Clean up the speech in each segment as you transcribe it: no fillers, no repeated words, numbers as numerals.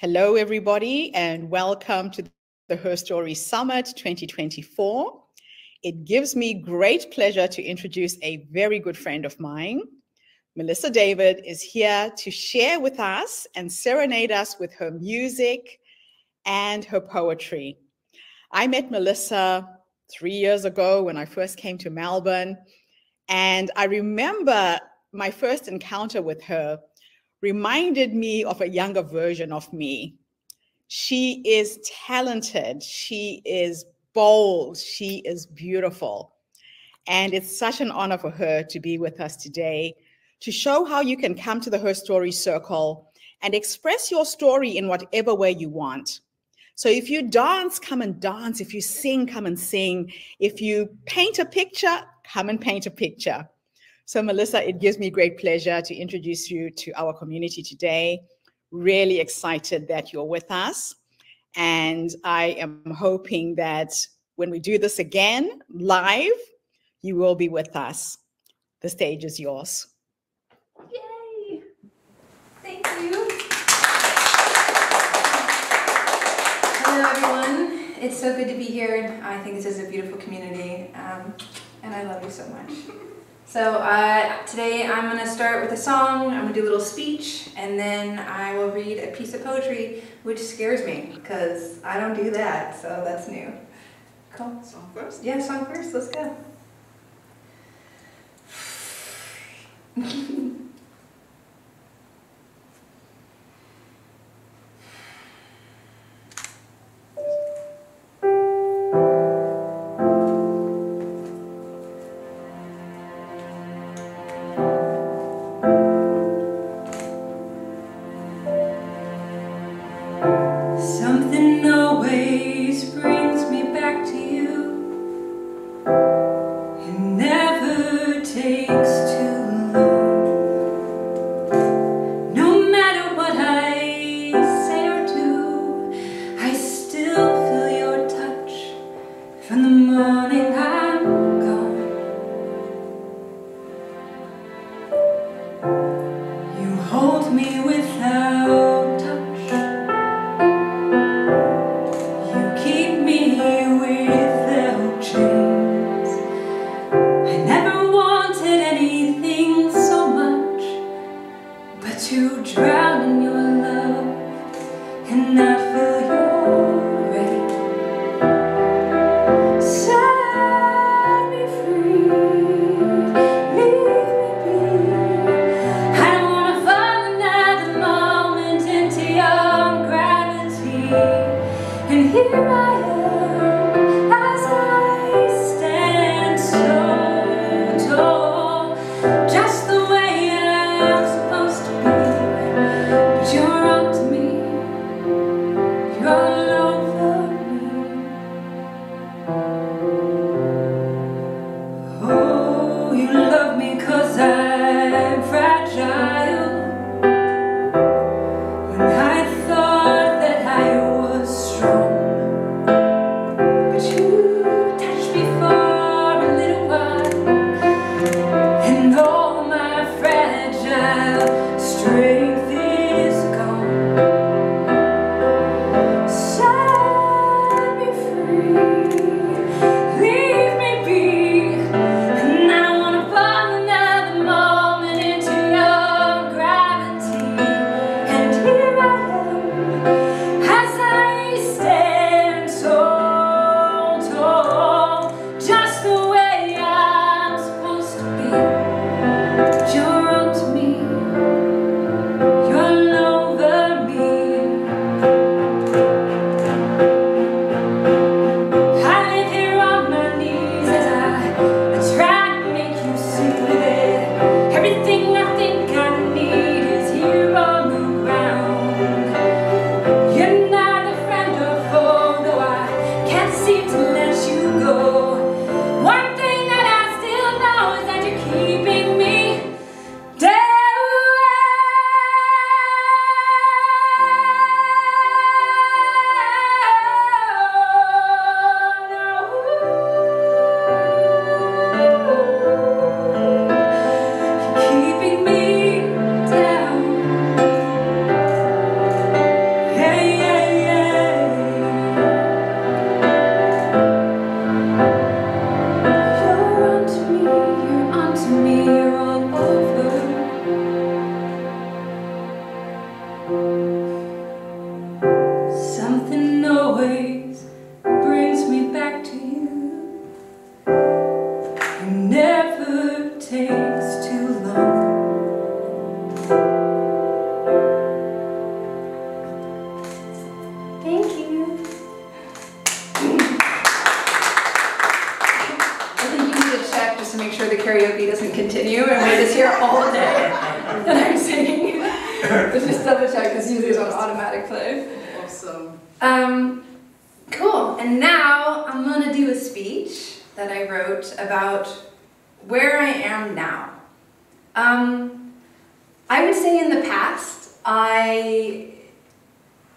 Hello, everybody, and welcome to the HerStory Summit 2024. It gives me great pleasure to introduce a very good friend of mine. Melissa David is here to share with us and serenade us with her music and her poetry. I met Melissa 3 years ago when I first came to Melbourne, and I remember my first encounter with her reminded me of a younger version of me. She is talented, she is bold, she is beautiful. And it's such an honor for her to be with us today to show how you can come to the HerStory Circle and express your story in whatever way you want. So if you dance, come and dance. If you sing, come and sing. If you paint a picture, come and paint a picture. So Melissa, it gives me great pleasure to introduce you to our community today. Really excited that you're with us. And I am hoping that when we do this again live, you will be with us. The stage is yours. Yay! Thank you. Hello, everyone. It's so good to be here. I think this is a beautiful community, and I love you so much. So today I'm going to start with a song, I'm going to do a little speech, and then I will read a piece of poetry, which scares me, because I don't do that, so that's new. Cool. Song first? Yeah, song first, let's go. Something always brings me back to you. It never takes too long. No matter what I say or do, I still feel your touch from the morning I'm gone. You hold me without touch. Without chains. I never wanted anything so much but to drown in your love and not feel your rain. Set me free, leave me be. I don't want to fall another moment into your gravity. And here I am. When I thought that I was strong, to just double check because usually it's on automatic play. Awesome. Cool. And now I'm going to do a speech that I wrote about where I am now. I would say in the past, I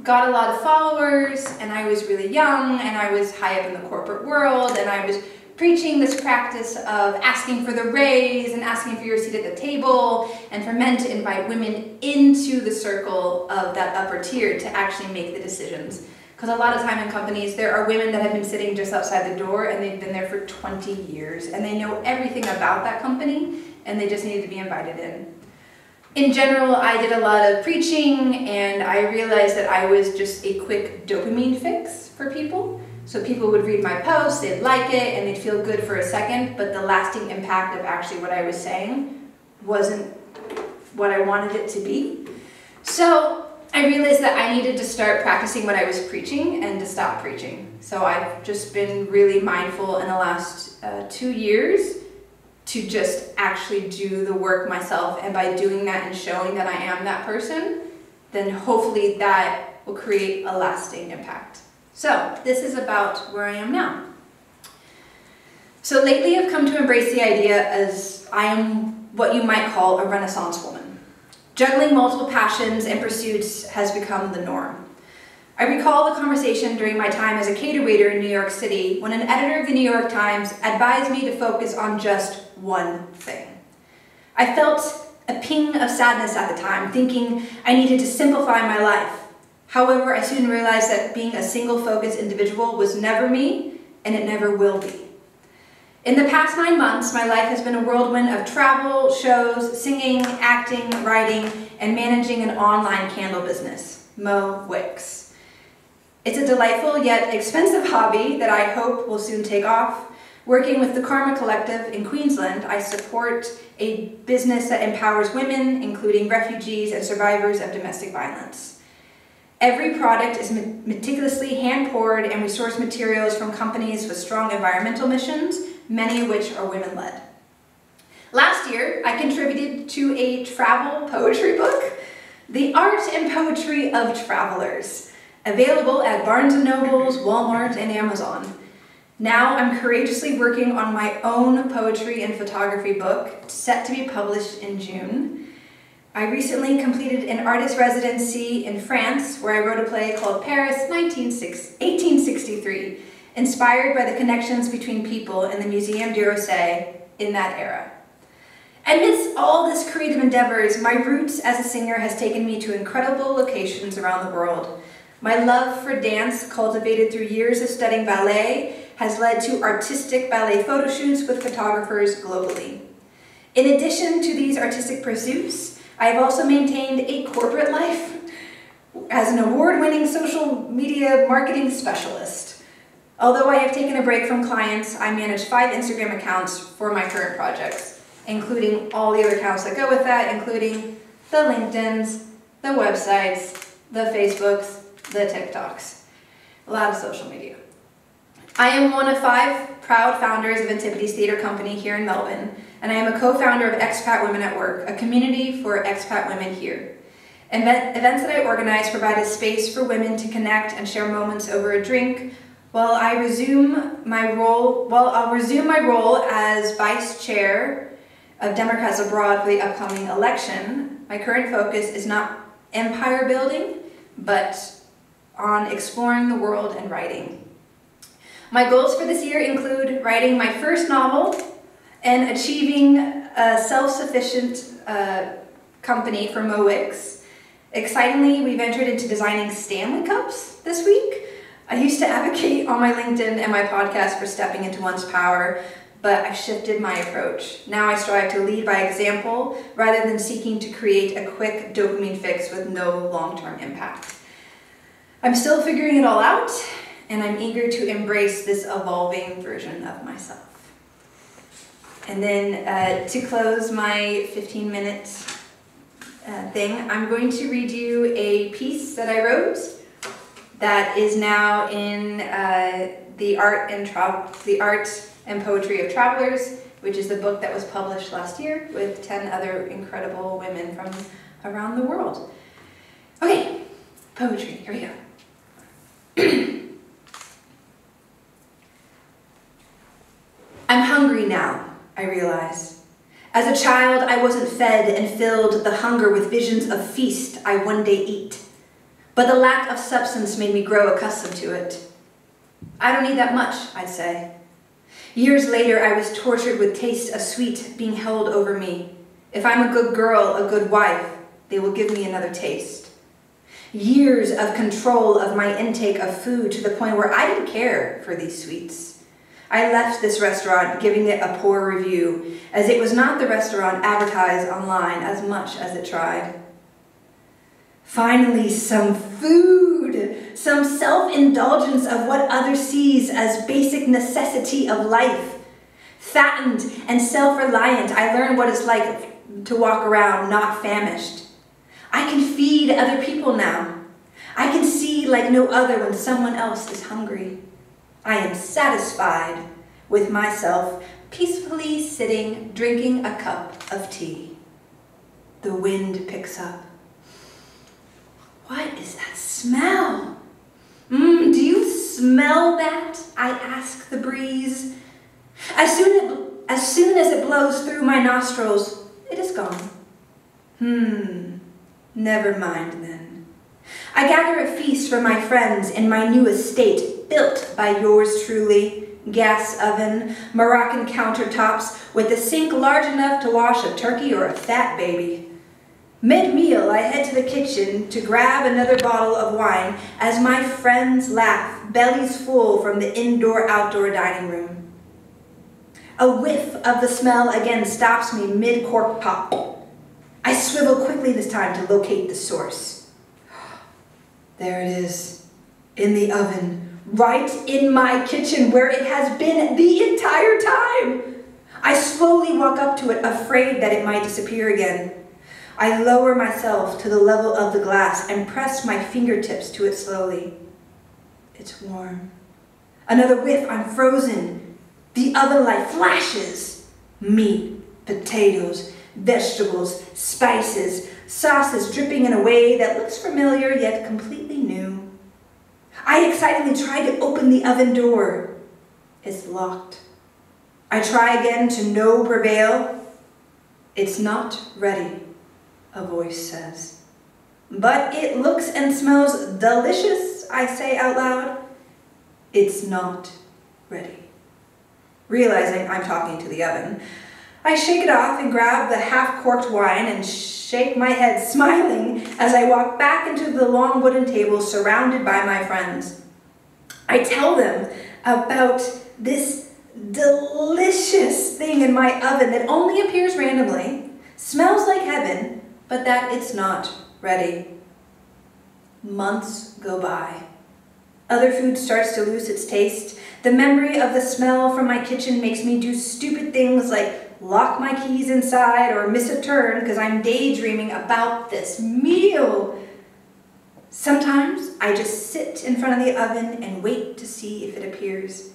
got a lot of followers, and I was really young, and I was high up in the corporate world, and I was preaching this practice of asking for the raise and asking for your seat at the table, and for men to invite women into the circle of that upper tier to actually make the decisions. Because a lot of time in companies, there are women that have been sitting just outside the door, and they've been there for 20 years, and they know everything about that company, and they just need to be invited in. In general, I did a lot of preaching, and I realized that I was just a quick dopamine fix for people. So people would read my posts, they'd like it, and they'd feel good for a second, but the lasting impact of actually what I was saying wasn't what I wanted it to be. So I realized that I needed to start practicing what I was preaching and to stop preaching. So I've just been really mindful in the last 2 years to just actually do the work myself, and by doing that and showing that I am that person, then hopefully that will create a lasting impact. So this is about where I am now. So lately I've come to embrace the idea as I am what you might call a Renaissance woman. Juggling multiple passions and pursuits has become the norm. I recall the conversation during my time as a cater waiter in New York City when an editor of the New York Times advised me to focus on just one thing. I felt a ping of sadness at the time, thinking I needed to simplify my life. However, I soon realized that being a single-focused individual was never me, and it never will be. In the past 9 months, my life has been a whirlwind of travel, shows, singing, acting, writing, and managing an online candle business, Mo Wicks. It's a delightful yet expensive hobby that I hope will soon take off. Working with the Karma Collective in Queensland, I support a business that empowers women, including refugees and survivors of domestic violence. Every product is meticulously hand-poured, and we source materials from companies with strong environmental missions, many of which are women-led. Last year, I contributed to a travel poetry book, The Art and Poetry of Travelers, available at Barnes & Noble's, Walmart, and Amazon. Now I'm courageously working on my own poetry and photography book, set to be published in June. I recently completed an artist residency in France, where I wrote a play called Paris 1863, inspired by the connections between people in the Muséum d'Orsay in that era. Amidst all this creative endeavors, my roots as a singer has taken me to incredible locations around the world. My love for dance, cultivated through years of studying ballet, has led to artistic ballet photo shoots with photographers globally. In addition to these artistic pursuits, I have also maintained a corporate life as an award-winning social media marketing specialist. Although I have taken a break from clients, I manage 5 Instagram accounts for my current projects, including all the other accounts that go with that, including the LinkedIns, the websites, the Facebooks, the TikToks, a lot of social media. I am one of 5 proud founders of Antipodes Theatre Company here in Melbourne, and I am a co-founder of Expat Women at Work, a community for expat women here. Events that I organize provide a space for women to connect and share moments over a drink, while I'll resume my role as Vice Chair of Democrats Abroad for the upcoming election. My current focus is not empire building, but on exploring the world and writing. My goals for this year include writing my first novel and achieving a self-sufficient company for Mo Wicks. Excitingly, we've entered into designing Stanley Cups this week. I used to advocate on my LinkedIn and my podcast for stepping into one's power, but I've shifted my approach. Now I strive to lead by example rather than seeking to create a quick dopamine fix with no long-term impact. I'm still figuring it all out, and I'm eager to embrace this evolving version of myself. And then to close my 15-minute thing, I'm going to read you a piece that I wrote that is now in the Art and Poetry of Travelers, which is the book that was published last year with 10 other incredible women from around the world. Okay, poetry, here we go. I'm hungry now, I realize. As a child, I wasn't fed and filled the hunger with visions of feast I one day eat. But the lack of substance made me grow accustomed to it. I don't need that much, I'd say. Years later, I was tortured with taste of sweet being held over me. If I'm a good girl, a good wife, they will give me another taste. Years of control of my intake of food to the point where I didn't care for these sweets. I left this restaurant giving it a poor review, as it was not the restaurant advertised online as much as it tried. Finally, some food, some self-indulgence of what others sees as basic necessity of life. Fattened and self-reliant, I learned what it's like to walk around not famished. I can feed other people now. I can see like no other when someone else is hungry. I am satisfied with myself, peacefully sitting, drinking a cup of tea. The wind picks up. What is that smell? Do you smell that? I ask the breeze. As soon as it blows through my nostrils, it is gone. Never mind then. I gather a feast for my friends in my new estate, built by yours truly. Gas oven, Moroccan countertops, with a sink large enough to wash a turkey or a fat baby. Mid-meal, I head to the kitchen to grab another bottle of wine as my friends laugh, bellies full from the indoor-outdoor dining room. A whiff of the smell again stops me mid-cork pop. I swivel quickly this time to locate the source. There it is, in the oven, right in my kitchen where it has been the entire time. I slowly walk up to it, afraid that it might disappear again. I lower myself to the level of the glass and press my fingertips to it slowly. It's warm. Another whiff, I'm frozen. The oven light flashes. Meat, potatoes, vegetables, spices, sauces dripping in a way that looks familiar yet completely new. I excitedly try to open the oven door. It's locked. I try again to no prevail. It's not ready, a voice says. But it looks and smells delicious, I say out loud. It's not ready. Realizing I'm talking to the oven, I shake it off and grab the half-corked wine and shake my head, smiling as I walk back into the long wooden table surrounded by my friends. I tell them about this delicious thing in my oven that only appears randomly, smells like heaven, but that it's not ready. Months go by. Other food starts to lose its taste. The memory of the smell from my kitchen makes me do stupid things like lock my keys inside or miss a turn because I'm daydreaming about this meal. Sometimes I just sit in front of the oven and wait to see if it appears.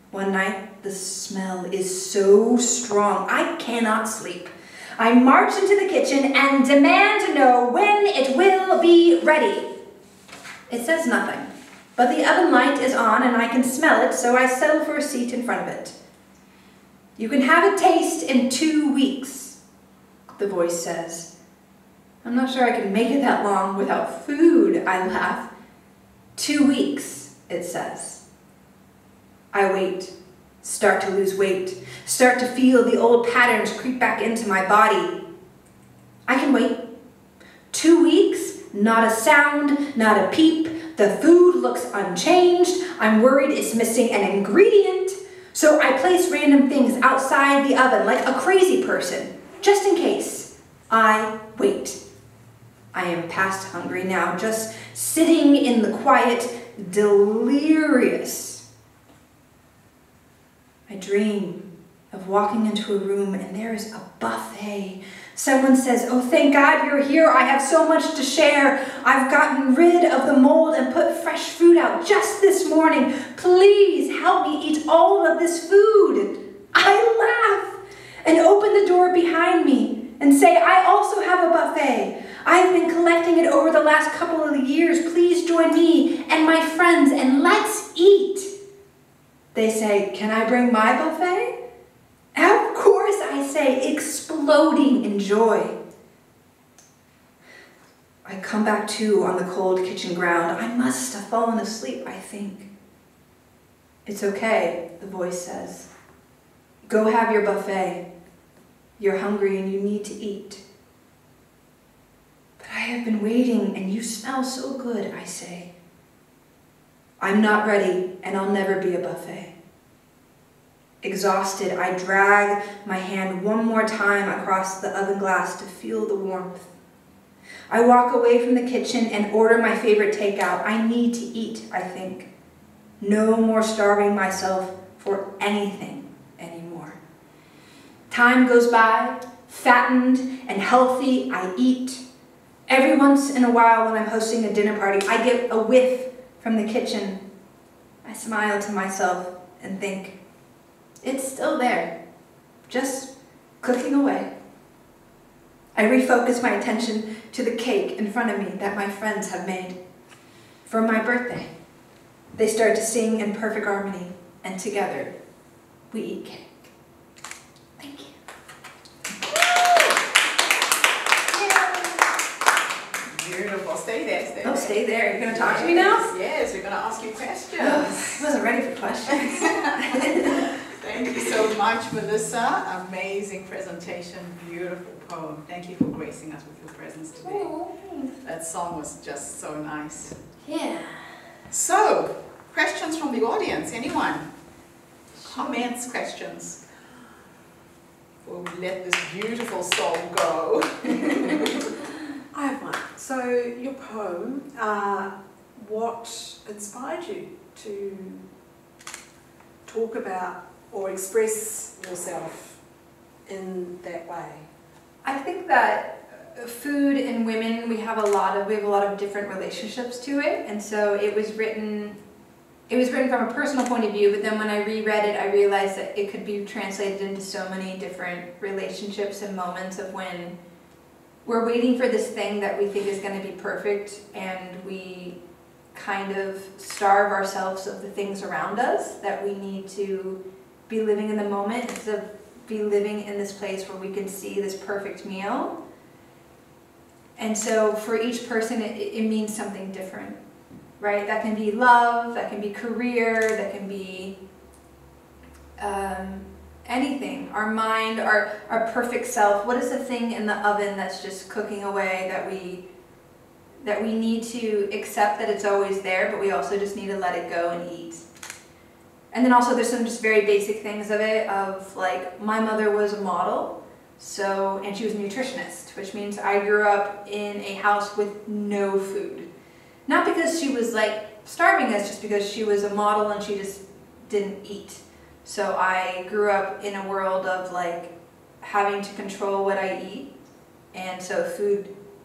One night, the smell is so strong, I cannot sleep. I march into the kitchen and demand to know when it will be ready. It says nothing, but the oven light is on and I can smell it, so I settle for a seat in front of it. You can have a taste in 2 weeks, the voice says. I'm not sure I can make it that long without food, I laugh. 2 weeks, it says. I wait, start to lose weight, start to feel the old patterns creep back into my body. I can wait. 2 weeks, not a sound, not a peep. The food looks unchanged. I'm worried it's missing an ingredient. So I place random things outside the oven like a crazy person, just in case. I wait. I am past hungry now, just sitting in the quiet, delirious. I dream of walking into a room and there is a buffet. Someone says, "Oh, thank God you're here. I have so much to share. I've gotten rid of the mold and put fresh food out just this morning. Please help me eat all of this food." I laugh and open the door behind me and say, "I also have a buffet. I've been collecting it over the last couple of years. Please join me and my friends and let's eat. They say, can I bring my buffet? Of course, I say, exploding in joy. I come back to on the cold kitchen ground. I must have fallen asleep, I think. It's okay, the voice says. Go have your buffet. You're hungry and you need to eat. But I have been waiting and you smell so good, I say. I'm not ready and I'll never be a buffet. Exhausted, I drag my hand one more time across the oven glass to feel the warmth. I walk away from the kitchen and order my favorite takeout. I need to eat, I think. No more starving myself for anything anymore. Time goes by, fattened and healthy, I eat. Every once in a while when I'm hosting a dinner party, I get a whiff from the kitchen. I smile to myself and think, it's still there, just cooking away. I refocus my attention to the cake in front of me that my friends have made. For my birthday, they start to sing in perfect harmony, and together, we eat cake. Thank you. Beautiful. Stay there. Oh, stay there. You're going to talk to me now? Yes, we're going to ask you questions. Oh, I wasn't ready for questions. Thank you so much, Melissa. Amazing presentation, beautiful poem. Thank you for gracing us with your presence today. Oh, thanks. That song was just so nice. Yeah. So, questions from the audience, anyone? Comments, questions? Before we let this beautiful soul go. I have one. So, your poem, what inspired you to talk about or express yourself in that way? I think that food and women, we have a lot of different relationships to it, and so it was written from a personal point of view, but then when I reread it, I realized that it could be translated into so many different relationships and moments of when we're waiting for this thing that we think is going to be perfect, and we kind of starve ourselves of the things around us, that we need to be living in the moment instead of be living in this place where we can see this perfect meal. And so for each person, it means something different, right? That can be love, that can be career, that can be anything. Our mind, our perfect self. What is the thing in the oven that's just cooking away that we need to accept that it's always there, but we also just need to let it go and eat? And then also there's some just very basic things of it, of like, my mother was a model, and she was a nutritionist, which means I grew up in a house with no food. Not because she was like starving us, just because she was a model and she just didn't eat. So I grew up in a world of like having to control what I eat. And so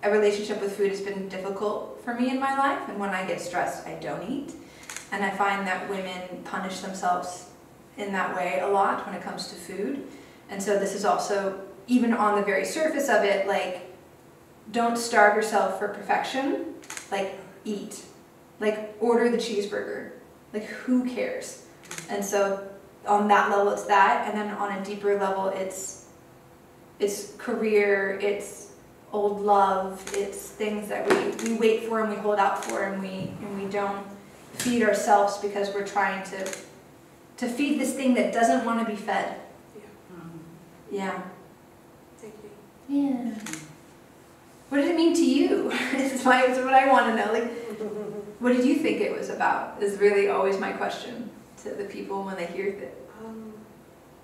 a relationship with food has been difficult for me in my life. And when I get stressed, I don't eat. And I find that women punish themselves in that way a lot when it comes to food. And so this is also, even on the very surface of it, like, don't starve yourself for perfection. Like, eat. Like, order the cheeseburger. Like, who cares? And so on that level, it's that. And then on a deeper level, it's career, it's old love, it's things that we wait for and we hold out for, and we don't feed ourselves because we're trying to feed this thing that doesn't want to be fed. Yeah. Thank you. Yeah. What did it mean to you? It's what I want to know. Like, what did you think it was about? Is really always my question to the people when they hear it.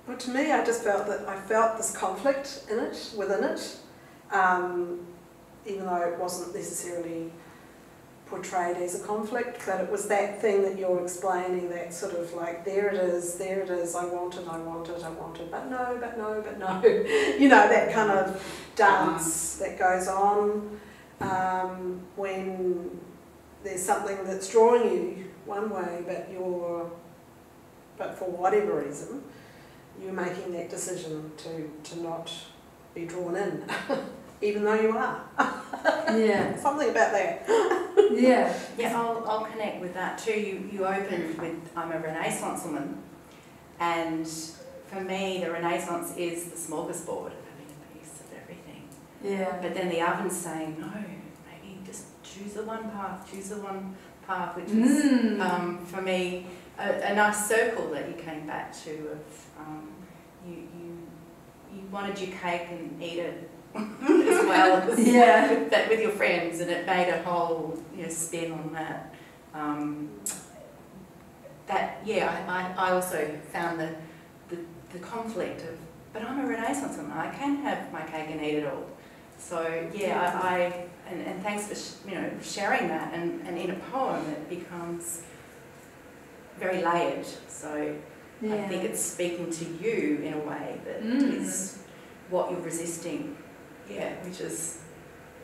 Well, to me, I just felt that I felt this conflict within it, even though it wasn't necessarily portrayed as a conflict, but it was that thing that you're explaining, that sort of like, there it is, I want it, but no, you know, that kind of dance that goes on when there's something that's drawing you one way, but for whatever reason, you're making that decision to not be drawn in. even though you are. Yeah. Something about that. Yeah. Yeah, I'll connect with that too. You opened with, I'm a Renaissance woman, and for me the Renaissance is the smorgasbord of having a piece of everything. Yeah. But then the oven's saying, no, maybe just choose the one path, which was for me a nice circle that you came back to of you wanted your cake and eat it as well as with your friends, and it made a whole spin on that. I also found the conflict of, but I'm a Renaissance woman, I can have my cake and eat it all. So and thanks for sharing that, and in a poem it becomes very layered. So I think it's speaking to you in a way that is what you're resisting. Yeah, which is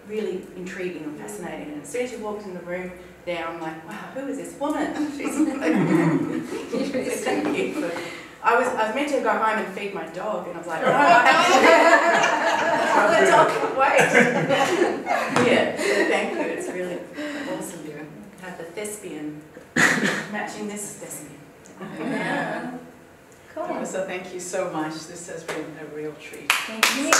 really intriguing and fascinating. And as soon as you walked in the room there, I'm like, wow, who is this woman? She's like, thank you. But I was meant to go home and feed my dog, and I was like, oh, the dog can wait. Yeah, so thank you. It's really awesome to have the thespian matching this thespian. Yeah. Cool. Melissa, thank you so much. This has been a real treat. Thank you.